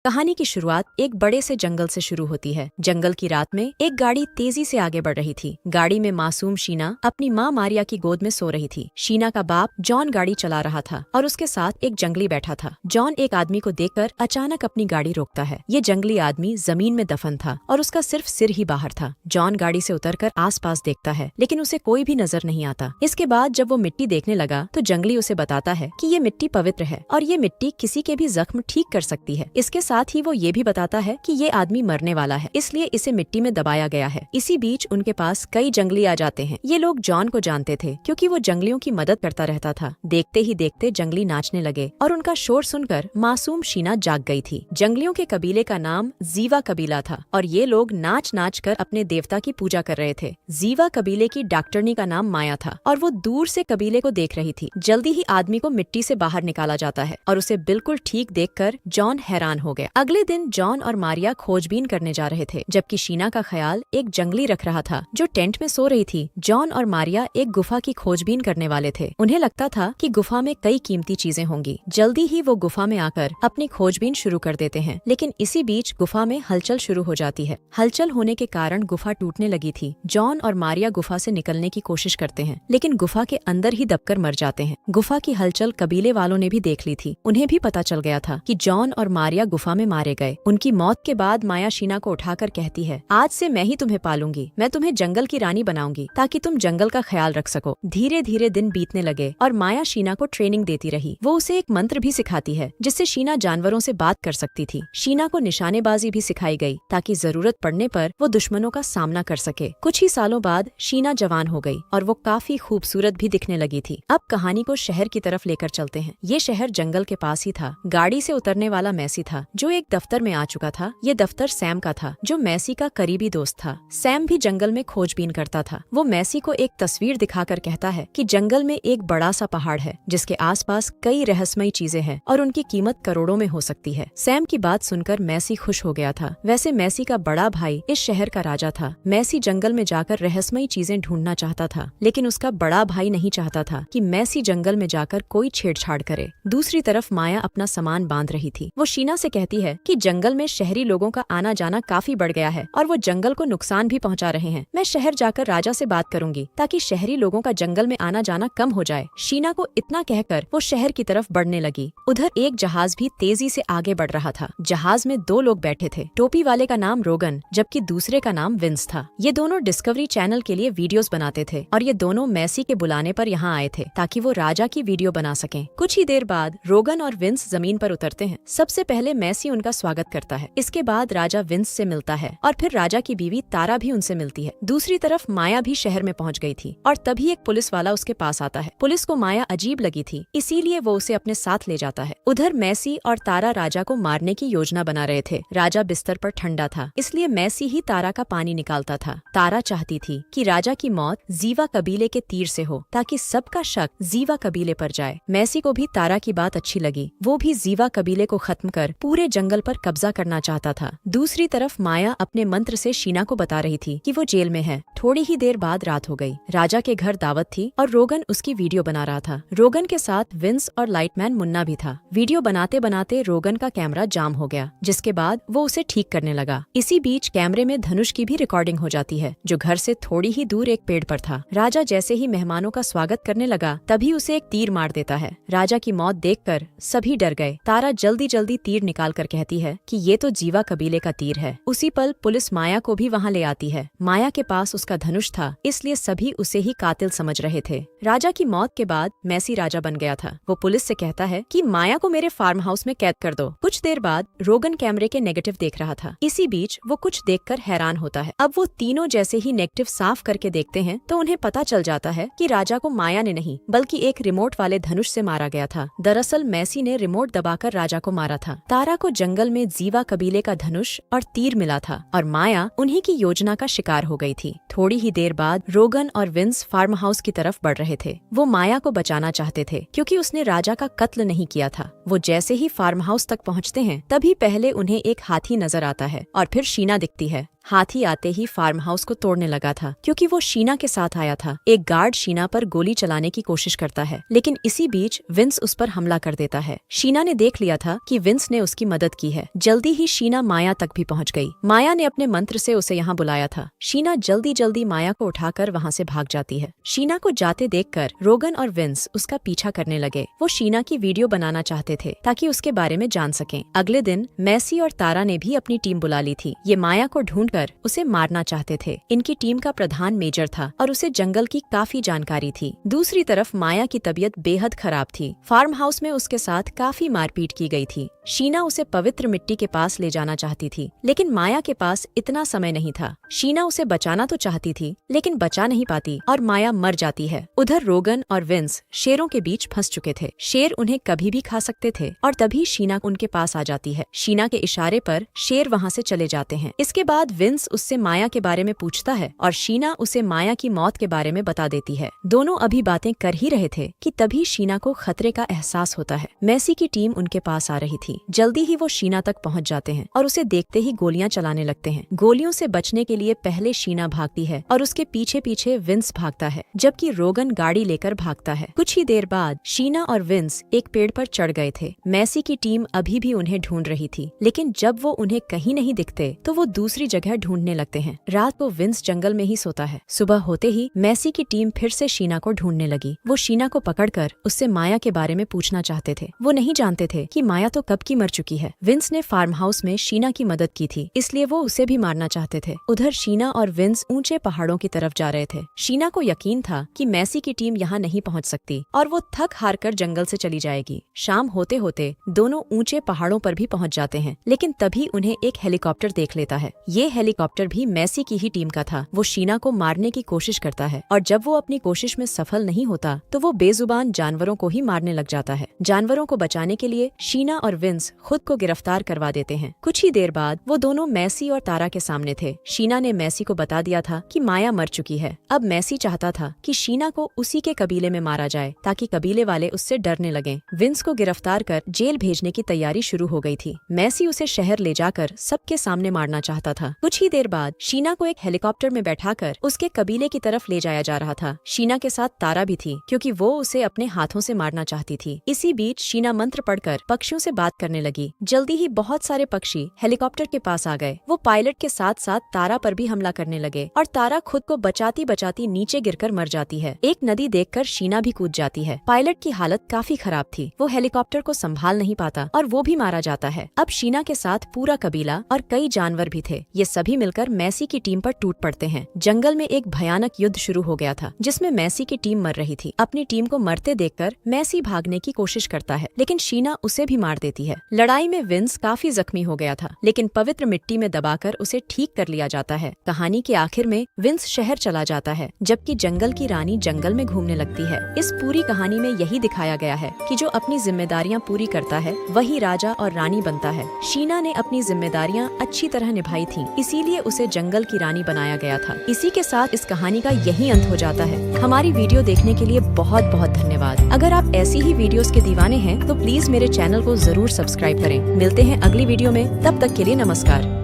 कहानी की शुरुआत एक बड़े से जंगल से शुरू होती है। जंगल की रात में एक गाड़ी तेजी से आगे बढ़ रही थी। गाड़ी में मासूम शीना अपनी माँ मारिया की गोद में सो रही थी। शीना का बाप जॉन गाड़ी चला रहा था और उसके साथ एक जंगली बैठा था। जॉन एक आदमी को देखकर अचानक अपनी गाड़ी रोकता है। ये जंगली आदमी जमीन में दफन था और उसका सिर्फ सिर ही बाहर था। जॉन गाड़ी से उतरकर आसपास देखता है, लेकिन उसे कोई भी नजर नहीं आता। इसके बाद जब वो मिट्टी देखने लगा तो जंगली उसे बताता है कि ये मिट्टी पवित्र है और ये मिट्टी किसी के भी जख्म ठीक कर सकती है। इसके साथ ही वो ये भी बताता है कि ये आदमी मरने वाला है, इसलिए इसे मिट्टी में दबाया गया है। इसी बीच उनके पास कई जंगली आ जाते हैं। ये लोग जॉन को जानते थे क्योंकि वो जंगलियों की मदद करता रहता था। देखते ही देखते जंगली नाचने लगे और उनका शोर सुनकर मासूम शीना जाग गई थी। जंगलियों के कबीले का नाम जीवा कबीला था और ये लोग नाच नाच कर अपने देवता की पूजा कर रहे थे। जीवा कबीले की डॉक्टरनी का नाम माया था और वो दूर से कबीले को देख रही थी। जल्दी ही आदमी को मिट्टी से बाहर निकाला जाता है और उसे बिल्कुल ठीक देखकर जॉन हैरान हो गया। अगले दिन जॉन और मारिया खोजबीन करने जा रहे थे, जबकि शीना का ख्याल एक जंगली रख रहा था जो टेंट में सो रही थी। जॉन और मारिया एक गुफा की खोजबीन करने वाले थे। उन्हें लगता था कि गुफा में कई कीमती चीजें होंगी। जल्दी ही वो गुफा में आकर अपनी खोजबीन शुरू कर देते हैं, लेकिन इसी बीच गुफा में हलचल शुरू हो जाती है। हलचल होने के कारण गुफा टूटने लगी थी। जॉन और मारिया गुफा से निकलने की कोशिश करते हैं, लेकिन गुफा के अंदर ही दबकर मर जाते हैं। गुफा की हलचल कबीले वालों ने भी देख ली थी। उन्हें भी पता चल गया था कि जॉन और मारिया गुफा में मारे गए। उनकी मौत के बाद माया शीना को उठाकर कहती है, आज से मैं ही तुम्हें पालूंगी। मैं तुम्हें जंगल की रानी बनाऊंगी ताकि तुम जंगल का ख्याल रख सको। धीरे धीरे दिन बीतने लगे और माया शीना को ट्रेनिंग देती रही। वो उसे एक मंत्र भी सिखाती है जिससे शीना जानवरों से बात कर सकती थी। शीना को निशानेबाजी भी सिखाई गई ताकि जरूरत पड़ने पर वो दुश्मनों का सामना कर सके। कुछ ही सालों बाद शीना जवान हो गई और वो काफी खूबसूरत भी दिखने लगी थी। अब कहानी को शहर की तरफ लेकर चलते हैं। ये शहर जंगल के पास ही था। गाड़ी से उतरने वाला मैसी था जो एक दफ्तर में आ चुका था। ये दफ्तर सैम का था जो मैसी का करीबी दोस्त था। सैम भी जंगल में खोजबीन करता था। वो मैसी को एक तस्वीर दिखाकर कहता है कि जंगल में एक बड़ा सा पहाड़ है जिसके आसपास कई रहस्यमयी चीजें हैं और उनकी कीमत करोड़ों में हो सकती है। सैम की बात सुनकर मैसी खुश हो गया था। वैसे मैसी का बड़ा भाई इस शहर का राजा था। मैसी जंगल में जाकर रहस्यमयी चीजें ढूंढना चाहता था, लेकिन उसका बड़ा भाई नहीं चाहता था कि मैसी जंगल में जाकर कोई छेड़छाड़ करे। दूसरी तरफ माया अपना सामान बांध रही थी। वो शीना से कहती है कि जंगल में शहरी लोगों का आना जाना काफी बढ़ गया है और वो जंगल को नुकसान भी पहुंचा रहे हैं। मैं शहर जाकर राजा से बात करूंगी ताकि शहरी लोगों का जंगल में आना जाना कम हो जाए। शीना को इतना कहकर वो शहर की तरफ बढ़ने लगी। उधर एक जहाज भी तेजी से आगे बढ़ रहा था। जहाज में दो लोग बैठे थे। टोपी वाले का नाम रोगन जबकि दूसरे का नाम विंस था। ये दोनों डिस्कवरी चैनल के लिए वीडियोस बनाते थे और ये दोनों मैसी के बुलाने पर यहाँ आए थे ताकि वो राजा की वीडियो बना सकें। कुछ ही देर बाद रोगन और विंस जमीन पर उतरते हैं। सबसे पहले मैसी उनका स्वागत करता है। इसके बाद राजा विंस से मिलता है और फिर राजा की बीवी तारा भी उनसे मिलती है। दूसरी तरफ माया भी शहर में पहुंच गई थी और तभी एक पुलिस वाला उसके पास आता है। पुलिस को माया अजीब लगी थी, इसीलिए वो उसे अपने साथ ले जाता है। उधर मैसी और तारा राजा को मारने की योजना बना रहे थे। राजा बिस्तर पर ठंडा था, इसलिए मैसी ही तारा का पानी निकालता था। तारा चाहती थी कि राजा की मौत जीवा कबीले के तीर से हो ताकि सबका शक जीवा कबीले पर जाए। मैसी को भी तारा की बात अच्छी लगी। वो भी जीवा कबीले को खत्म कर पूरे जंगल पर कब्जा करना चाहता था। दूसरी तरफ माया अपने मंत्र से शीना को बता रही थी कि वो जेल में है। थोड़ी ही देर बाद रात हो गई। राजा के घर दावत थी और रोगन उसकी वीडियो बना रहा था। रोगन के साथ विंस और लाइटमैन मुन्ना भी था। वीडियो बनाते बनाते रोगन का कैमरा जाम हो गया, जिसके बाद वो उसे ठीक करने लगा। इसी बीच कैमरे में धनुष की भी रिकॉर्डिंग हो जाती है जो घर से थोड़ी ही दूर एक पेड़ पर था। राजा जैसे ही मेहमानों का स्वागत करने लगा तभी उसे एक तीर मार देता है। राजा की मौत देखकर सभी डर गए। तारा जल्दी जल्दी तीर निकाल कर कहती है कि ये तो जीवा कबीले का तीर है। उसी पल पुलिस माया को भी वहाँ ले आती है। माया के पास उसका धनुष था, इसलिए सभी उसे ही कातिल समझ रहे थे। राजा की मौत के बाद मैसी राजा बन गया था। वो पुलिस से कहता है कि माया को मेरे फार्म हाउस में कैद कर दो। कुछ देर बाद रोगन कैमरे के नेगेटिव देख रहा था। इसी बीच वो कुछ देखकर हैरान होता है। अब वो तीनों जैसे ही नेगेटिव साफ करके देखते हैं तो उन्हें पता चल जाता है कि राजा को माया ने नहीं बल्कि एक रिमोट वाले धनुष से मारा गया था। दरअसल मैसी ने रिमोट दबाकर राजा को मारा था। तारा को जंगल में जीवा कबीले का धनुष और तीर मिला था और माया उन्हीं की योजना का शिकार हो गई थी। थोड़ी ही देर बाद रोगन और विंस फार्म हाउस की तरफ बढ़ रहे थे। वो माया को बचाना चाहते थे क्योंकि उसने राजा का कत्ल नहीं किया था। वो जैसे ही फार्म हाउस तक पहुँचते हैं तभी पहले उन्हें एक हाथी नजर आता है और फिर शीना दिखती है। हाथी आते ही फार्म हाउस को तोड़ने लगा था क्योंकि वो शीना के साथ आया था। एक गार्ड शीना पर गोली चलाने की कोशिश करता है, लेकिन इसी बीच विंस उस पर हमला कर देता है। शीना ने देख लिया था कि विंस ने उसकी मदद की है। जल्दी ही शीना माया तक भी पहुंच गई। माया ने अपने मंत्र से उसे यहाँ बुलाया था। शीना जल्दी जल्दी माया को उठाकर वहाँ से भाग जाती है। शीना को जाते देखकर रोगन और विंस उसका पीछा करने लगे। वो शीना की वीडियो बनाना चाहते थे ताकि उसके बारे में जान सकें। अगले दिन मैसी और तारा ने भी अपनी टीम बुला ली थी। ये माया को ढूंढकर उसे मारना चाहते थे। इनकी टीम का प्रधान मेजर था और उसे जंगल की काफी जानकारी थी। दूसरी तरफ माया की तबीयत बेहद खराब थी। फार्म हाउस में उसके साथ काफी मारपीट की गई थी। शीना उसे पवित्र मिट्टी के पास ले जाना चाहती थी, लेकिन माया के पास इतना समय नहीं था। शीना उसे बचाना तो चाहती थी, लेकिन बचा नहीं पाती और माया मर जाती है। उधर रोगन और विंस शेरों के बीच फंस चुके थे। शेर उन्हें कभी भी खा सकते थे और तभी शीना उनके पास आ जाती है। शीना के इशारे पर शेर वहाँ से चले जाते हैं। इसके बाद विंस उससे माया के बारे में पूछता है और शीना उसे माया की मौत के बारे में बता देती है। दोनों अभी बातें कर ही रहे थे कि तभी शीना को खतरे का एहसास होता है। मैसी की टीम उनके पास आ रही थी। जल्दी ही वो शीना तक पहुंच जाते हैं और उसे देखते ही गोलियां चलाने लगते हैं। गोलियों से बचने के लिए पहले शीना भागती है और उसके पीछे पीछे विंस भागता है, जबकि रोगन गाड़ी लेकर भागता है। कुछ ही देर बाद शीना और विंस एक पेड़ पर चढ़ गए थे। मैसी की टीम अभी भी उन्हें ढूंढ रही थी, लेकिन जब वो उन्हें कहीं नहीं दिखते तो वो दूसरी जगह ढूंढने लगते हैं। रात को विंस जंगल में ही सोता है। सुबह होते ही मैसी की टीम फिर से शीना को ढूंढने लगी। वो शीना को पकड़कर उससे माया के बारे में पूछना चाहते थे। वो नहीं जानते थे कि माया तो कब की मर चुकी है। विंस ने फार्म हाउस में शीना की मदद की थी, इसलिए वो उसे भी मारना चाहते थे। उधर शीना और विंस ऊंचे पहाड़ों की तरफ जा रहे थे। शीना को यकीन था कि मैसी की टीम यहाँ नहीं पहुँच सकती और वो थक हार कर जंगल से चली जाएगी। शाम होते होते दोनों ऊंचे पहाड़ों पर भी पहुँच जाते हैं, लेकिन तभी उन्हें एक हेलीकॉप्टर देख लेता है। ये हेलीकॉप्टर भी मैसी की ही टीम का था। वो शीना को मारने की कोशिश करता है और जब वो अपनी कोशिश में सफल नहीं होता तो वो बेजुबान जानवरों को ही मारने लग जाता है। जानवरों को बचाने के लिए शीना और विंस खुद को गिरफ्तार करवा देते हैं। कुछ ही देर बाद वो दोनों मैसी और तारा के सामने थे। शीना ने मैसी को बता दिया था कि माया मर चुकी है। अब मैसी चाहता था कि शीना को उसी के कबीले में मारा जाए ताकि कबीले वाले उससे डरने लगें। विंस को गिरफ्तार कर जेल भेजने की तैयारी शुरू हो गई थी। मैसी उसे शहर ले जाकर सबके सामने मारना चाहता था। कुछ ही देर बाद शीना को एक हेलीकॉप्टर में बैठाकर उसके कबीले की तरफ ले जाया जा रहा था। शीना के साथ तारा भी थी, क्योंकि वो उसे अपने हाथों से मारना चाहती थी। इसी बीच शीना मंत्र पढ़कर पक्षियों से बात करने लगी। जल्दी ही बहुत सारे पक्षी हेलीकॉप्टर के पास आ गए। वो पायलट के साथ साथ तारा पर भी हमला करने लगे और तारा खुद को बचाती बचाती नीचे गिरकर मर जाती है। एक नदी देखकर शीना भी कूद जाती है। पायलट की हालत काफी खराब थी। वो हेलीकॉप्टर को संभाल नहीं पाता और वो भी मारा जाता है। अब शीना के साथ पूरा कबीला और कई जानवर भी थे। ये सभी मिलकर मैसी की टीम पर टूट पड़ते हैं। जंगल में एक भयानक युद्ध शुरू हो गया था, जिसमें मैसी की टीम मर रही थी। अपनी टीम को मरते देखकर मैसी भागने की कोशिश करता है, लेकिन शीना उसे भी मार देती है। लड़ाई में विंस काफी जख्मी हो गया था, लेकिन पवित्र मिट्टी में दबाकर उसे ठीक कर लिया जाता है। कहानी के आखिर में विंस शहर चला जाता है, जबकि जंगल की रानी जंगल में घूमने लगती है। इस पूरी कहानी में यही दिखाया गया है कि जो अपनी जिम्मेदारियां पूरी करता है वही राजा और रानी बनता है। शीना ने अपनी जिम्मेदारियां अच्छी तरह निभाई थी, इसीलिए उसे जंगल की रानी बनाया गया था। इसी के साथ इस कहानी का यही अंत हो जाता है। हमारी वीडियो देखने के लिए बहुत बहुत धन्यवाद। अगर आप ऐसी ही वीडियोस के दीवाने हैं तो प्लीज मेरे चैनल को जरूर सब्सक्राइब करें। मिलते हैं अगली वीडियो में, तब तक के लिए नमस्कार।